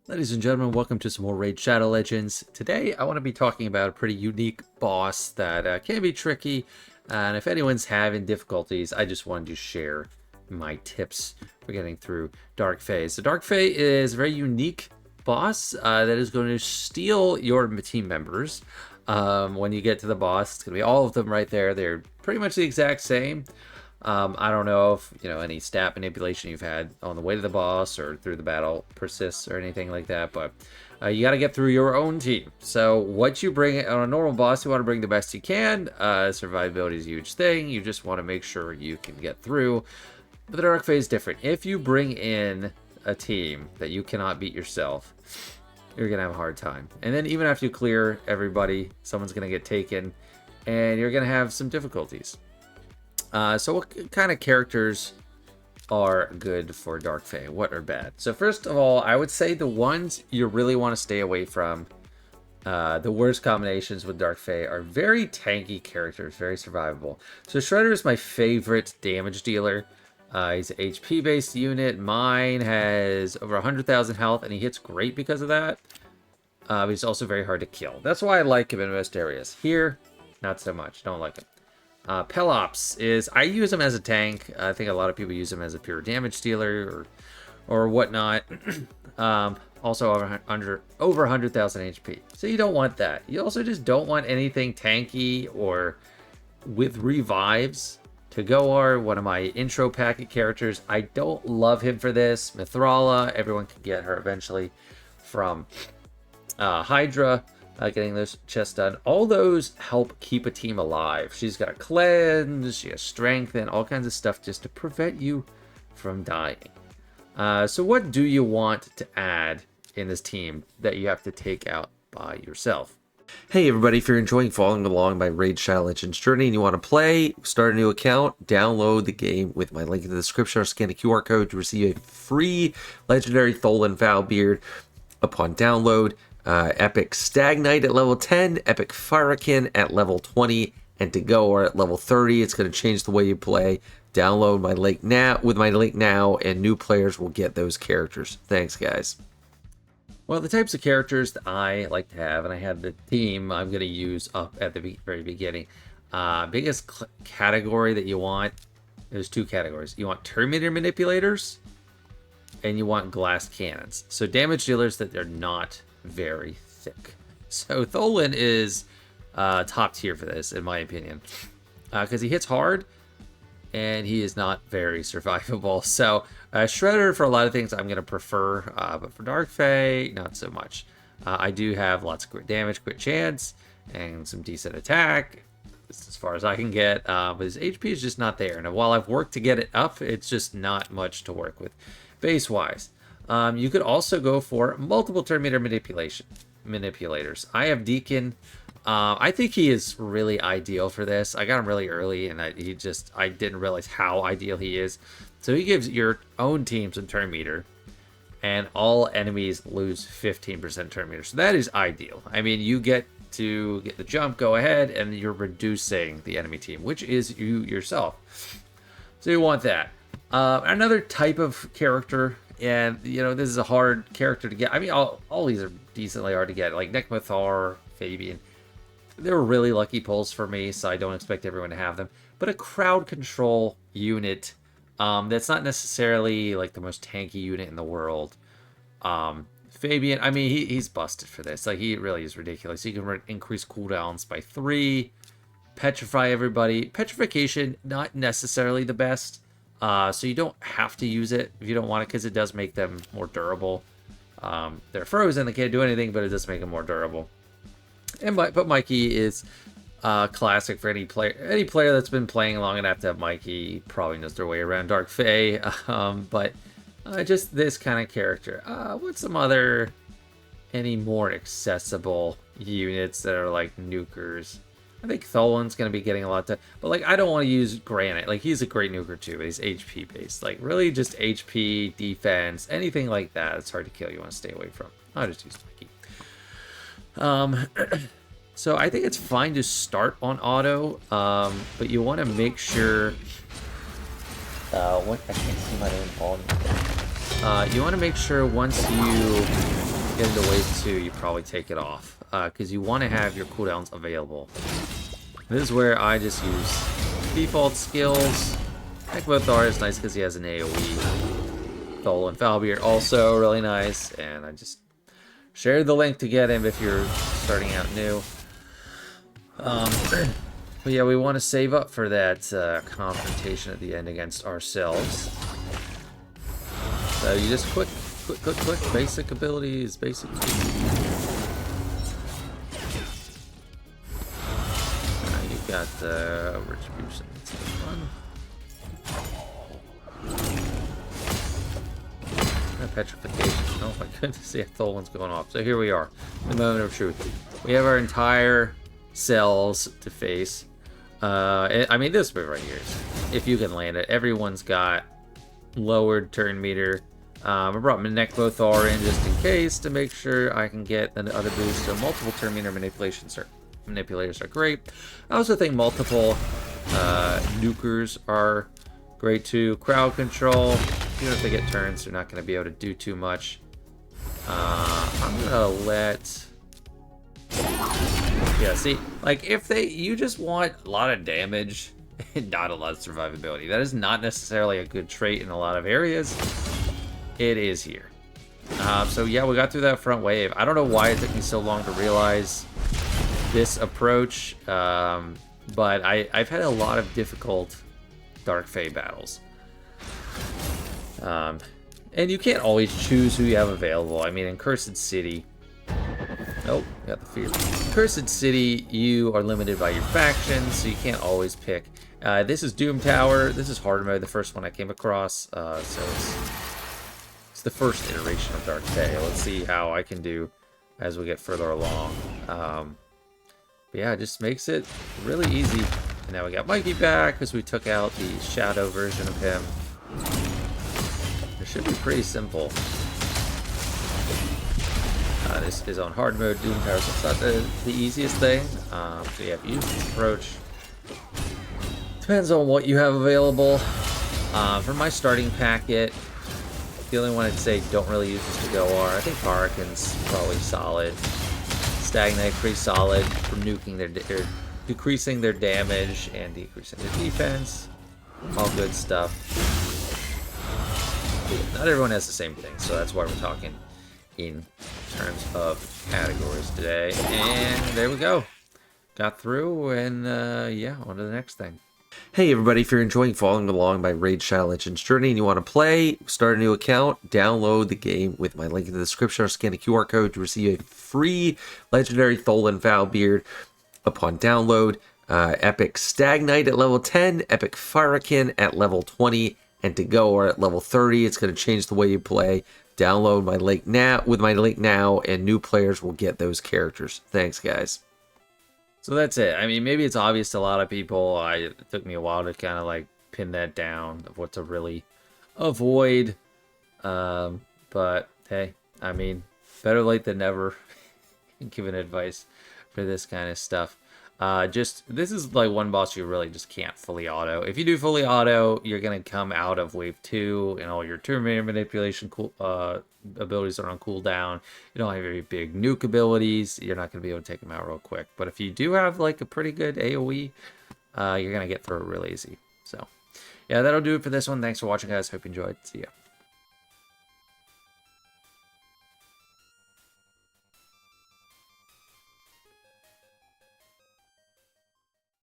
Ladies and gentlemen, welcome to some more Raid Shadow Legends. Today, I want to be talking about a pretty unique boss that can be tricky, and if anyone's having difficulties, I just wanted to share my tips for getting through Dark Fae. So Dark Fae is a very unique boss that is going to steal your team members. When you get to the boss, it's going to be all of them right there. They're pretty much the exact same. I don't know if, any stat manipulation you've had on the way to the boss or through the battle persists or anything like that, but you got to get through your own team. So what you bring on a normal boss, you want to bring the best you can. Survivability is a huge thing. You just want to make sure you can get through. But the Dark Phase is different. If you bring in a team that you cannot beat yourself, you're going to have a hard time. And then even after you clear everybody, someone's going to get taken, and you're going to have some difficulties. So what kind of characters are good for Dark Fae? What are bad? So first of all, I would say the ones you really want to stay away from, the worst combinations with Dark Fae are very tanky characters, very survivable. So Shredder is my favorite damage dealer. He's an HP-based unit. Mine has over 100,000 health, and he hits great because of that. But he's also very hard to kill. That's why I like him in most areas. Here, not so much. Don't like him. Pelops is, I use him as a tank. I think a lot of people use him as a pure damage dealer or whatnot. Also over 100,000 HP. So you don't want that. You also just don't want anything tanky or with revives. Tagowar, one of my intro packet characters. I don't love him for this. Mithrala, everyone can get her eventually from Hydra. Getting those chests done. All those help keep a team alive. She's got cleanse, she has strength, and all kinds of stuff just to prevent you from dying. So what do you want to add in this team that you have to take out by yourself? Hey everybody, if you're enjoying following along my Raid Shadow Legends journey and you want to play, start a new account, download the game with my link in the description or scan a QR code to receive a free legendary Tholen Valbeard upon download. Epic Stagnite at level 10, Epic Firakin at level 20, and Tagowar at level 30. It's going to change the way you play. Download my link now with my link now, and new players will get those characters. Thanks, guys. Well, the types of characters that I like to have, and I have the team I'm going to use up at the very beginning. Biggest category that you want, there's two categories. You want Terminator Manipulators, and you want Glass Cannons. So damage dealers that they're not very thick. So Tholen is top tier for this, in my opinion, because he hits hard and he is not very survivable. So Shredder for a lot of things I'm going to prefer, but for Dark Fae, not so much. I do have lots of crit damage, crit chance, and some decent attack. This as far as I can get, but his HP is just not there. And while I've worked to get it up, it's just not much to work with base-wise. You could also go for multiple Terminator manipulators. I have Deacon. I think he is really ideal for this. I got him really early, and I didn't realize how ideal he is. So he gives your own team some turn meter, and all enemies lose 15% turn meter. So that is ideal. I mean, you get to get the jump, go ahead, and you're reducing the enemy team, which is you yourself. So you want that. Another type of character. And, this is a hard character to get. I mean, all these are decently hard to get. Like Nekmothar, Fabian. They're really lucky pulls for me, so I don't expect everyone to have them. But a crowd control unit that's not necessarily like the most tanky unit in the world. Fabian, I mean, he's busted for this. Like, he really is ridiculous. He can increase cooldowns by 3. Petrify everybody. Petrification, not necessarily the best. So you don't have to use it if you don't want it, because it does make them more durable. They're frozen, they can't do anything, but it does make them more durable. But Mikey is classic for any player. Any player that's been playing long enough to have Mikey probably knows their way around Dark Fae. But just this kind of character. What's some other, any more accessible units that are like nukers? I think Tholen's going to be getting a lot to... But, like, I don't want to use Granite. Like, he's a great nuker, too. He's HP-based. Like, really just HP, defense, anything like that. It's hard to kill. You want to stay away from. I'll just use Mikey. So, I think it's fine to start on auto. But you want to make sure... I can't see my own volume. You want to make sure once you get into wave 2, you probably take it off. Because you want to have your cooldowns available. This is where I just use default skills. Nekbothar is nice because he has an AoE. Thol and Falbeard also really nice. And I just shared the link to get him if you're starting out new. But yeah, we want to save up for that confrontation at the end against ourselves. So you just quick. Basic abilities, basic. You've got retribution. That's the fun. Petrification. Oh my goodness, yeah, Tholin's going off. So here we are, the moment of truth. We have our entire cells to face. I mean, this bit right here, if you can land it, everyone's got lowered turn meter. I brought my Nekbothar in just in case to make sure I can get the other boost. So multiple turn meter manipulators are great. I also think multiple nukers are great too. Crowd control, even if they get turns, they're not going to be able to do too much. I'm gonna let. Yeah, see, like if you just want a lot of damage and not a lot of survivability. That is not necessarily a good trait in a lot of areas. It is here. So yeah, we got through that front wave. I don't know why it took me so long to realize this approach, but I've had a lot of difficult Dark Fae battles. And you can't always choose who you have available. I mean, in Cursed City... Oh, got the fear. In Cursed City, you are limited by your factions, so you can't always pick. This is Doom Tower. This is hard mode, the first one I came across. So it's the first iteration of Dark Fae. Let's see how I can do as we get further along. But yeah, it just makes it really easy. And now we got Mikey back because we took out the Shadow version of him. It should be pretty simple. This is on hard mode, Doom Tower, so it's not the easiest thing. So yeah, if you use this approach, depends on what you have available. For my starting packet, the only one I'd say don't really use is to go are. I think Hurricane's probably solid. Stagnite pretty solid for nuking their decreasing their damage and decreasing their defense. All good stuff. But yeah, not everyone has the same thing, so that's why we're talking in terms of categories today. And there we go. Got through, and yeah, on to the next thing. Hey everybody, if you're enjoying following along my Raid Shadow Legends journey and you want to play, start a new account, download the game with my link in the description or scan a QR code to receive a free legendary Thol and Falbeard upon download. Epic Stagnite at level 10, Epic Firekin at level 20, and to go are at level 30. It's going to change the way you play. Download my link now with my link now, and new players will get those characters. Thanks, guys. So that's it. I mean, maybe it's obvious to a lot of people. It took me a while to kind of like pin that down of what to really avoid. But hey, I mean, better late than never. Giving advice for this kind of stuff. This is like one boss you really just can't fully auto. If you do fully auto, you're gonna come out of wave 2 and all your turn manipulation abilities are on cooldown. You don't have very big nuke abilities. You're not gonna be able to take them out real quick. But if you do have like a pretty good AoE, you're gonna get through it real easy. So yeah, that'll do it for this one. Thanks for watching, guys. Hope you enjoyed. See ya.